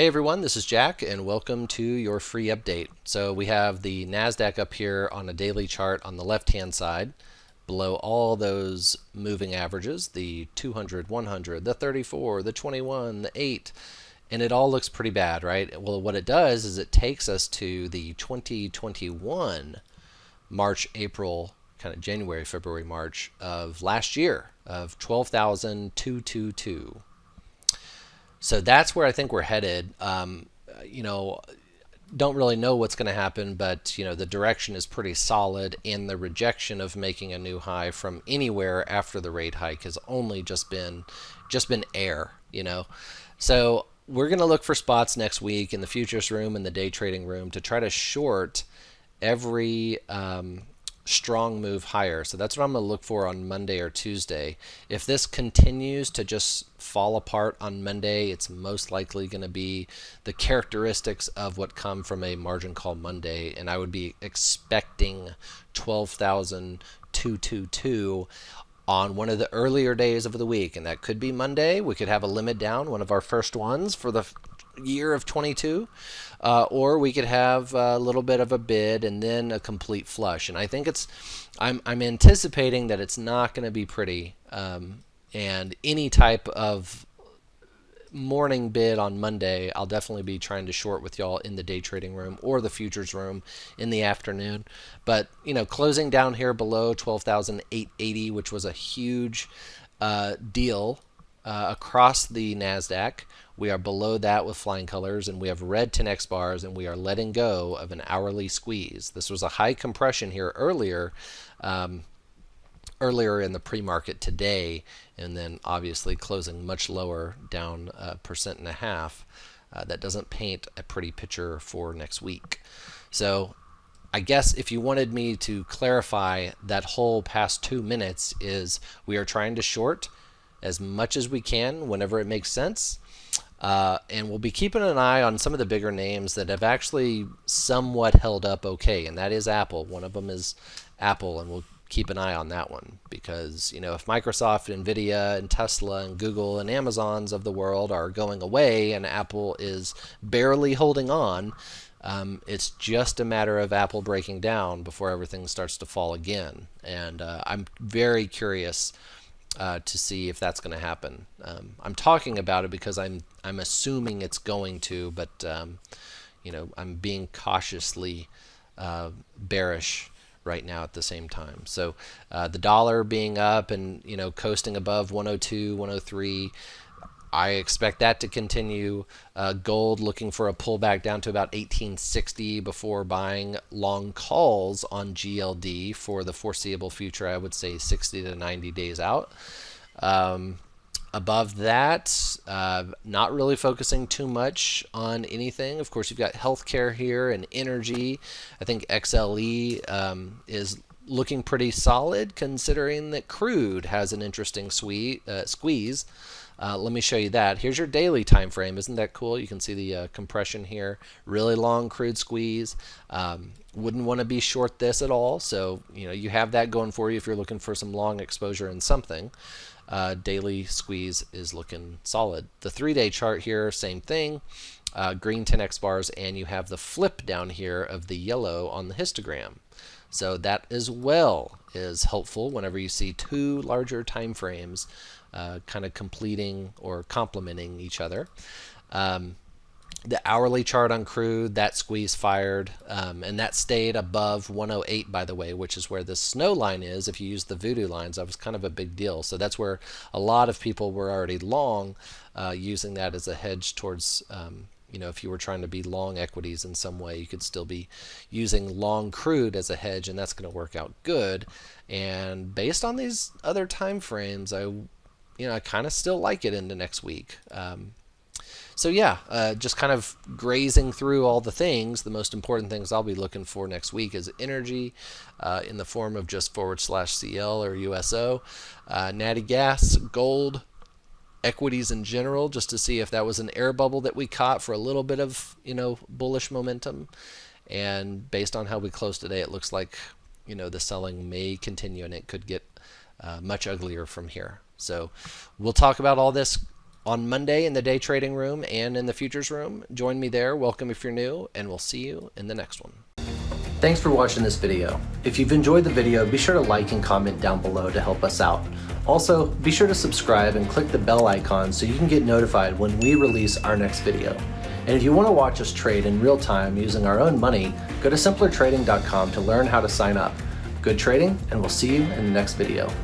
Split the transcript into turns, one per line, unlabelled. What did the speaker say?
Hey everyone, this is Jack, and welcome to your free update. So we have the NASDAQ up here on a daily chart on the left-hand side, below all those moving averages, the 200, 100, the 34, the 21, the 8, and it all looks pretty bad, right? Well, what it does is it takes us to the 2021 March, April, kind of January, February, March of last year of 12,222. So that's where I think we're headed. You know, don't really know what's going to happen, but the direction is pretty solid, and the rejection of making a new high from anywhere after the rate hike has only just been air. So we're going to look for spots next week in the futures room and the day trading room to try to short every strong move higher. So that's what I'm going to look for on Monday or Tuesday. If this continues to just fall apart on Monday, it's most likely going to be the characteristics of what come from a margin call Monday, and I would be expecting 12,222 on one of the earlier days of the week, and that could be Monday. We could have a limit down, one of our first ones for the year of 22, or we could have a little bit of a bid and then a complete flush. And I think I'm anticipating that it's not going to be pretty, and any type of morning bid on Monday, I'll definitely be trying to short with y'all in the day trading room or the futures room in the afternoon. But closing down here below 12,880, which was a huge deal across the Nasdaq. We are below that with flying colors, and we have red 10x bars, and we are letting go of an hourly squeeze. This was a high compression here earlier in the pre-market today, and then obviously closing much lower, down 1.5%. That doesn't paint a pretty picture for next week. So I guess if you wanted me to clarify that whole past 2 minutes, is we are trying to short as much as we can whenever it makes sense. And we'll be keeping an eye on some of the bigger names that have actually somewhat held up okay, and that is Apple. One of them is Apple, and we'll keep an eye on that one because, if Microsoft, Nvidia, and Tesla, and Google, and Amazons of the world are going away and Apple is barely holding on, it's just a matter of Apple breaking down before everything starts to fall again. And I'm very curious to see if that's going to happen. I'm talking about it because I'm assuming it's going to, but I'm being cautiously bearish right now at the same time. So the dollar being up and coasting above 102, 103. I expect that to continue. Gold looking for a pullback down to about 1860 before buying long calls on GLD for the foreseeable future. I would say 60 to 90 days out. Above that, not really focusing too much on anything. Of course, you've got healthcare here and energy. I think XLE is looking pretty solid considering that crude has an interesting squeeze. Let me show you that. Here's your daily time frame. Isn't that cool? You can see the compression here. Really long crude squeeze. Wouldn't want to be short this at all. So you have that going for you if you're looking for some long exposure in something. Daily squeeze is looking solid. The 3-day chart here, same thing. Green 10x bars, and you have the flip down here of the yellow on the histogram. So that as well is helpful whenever you see two larger time frames kind of completing or complementing each other. The hourly chart on crude, that squeeze fired, and that stayed above 108, by the way, which is where the snow line is. If you use the voodoo lines, that was kind of a big deal. So that's where a lot of people were already long, using that as a hedge towards, if you were trying to be long equities in some way, you could still be using long crude as a hedge, and that's going to work out good. And based on these other time frames, I kind of still like it into next week. So yeah, just kind of grazing through all the things. The most important things I'll be looking for next week is energy in the form of just /CL or USO, natty gas, gold, equities in general, just to see if that was an air bubble that we caught for a little bit of bullish momentum. And based on how we closed today, it looks like the selling may continue, and it could get much uglier from here. So we'll talk about all this on Monday in the day trading room and in the futures room. Join me there. Welcome if you're new, and we'll see you in the next one. Thanks for watching this video. If you've enjoyed the video, be sure to like and comment down below to help us out. Also, be sure to subscribe and click the bell icon so you can get notified when we release our next video. And if you want to watch us trade in real time using our own money, go to simplertrading.com to learn how to sign up. Good trading, and we'll see you in the next video.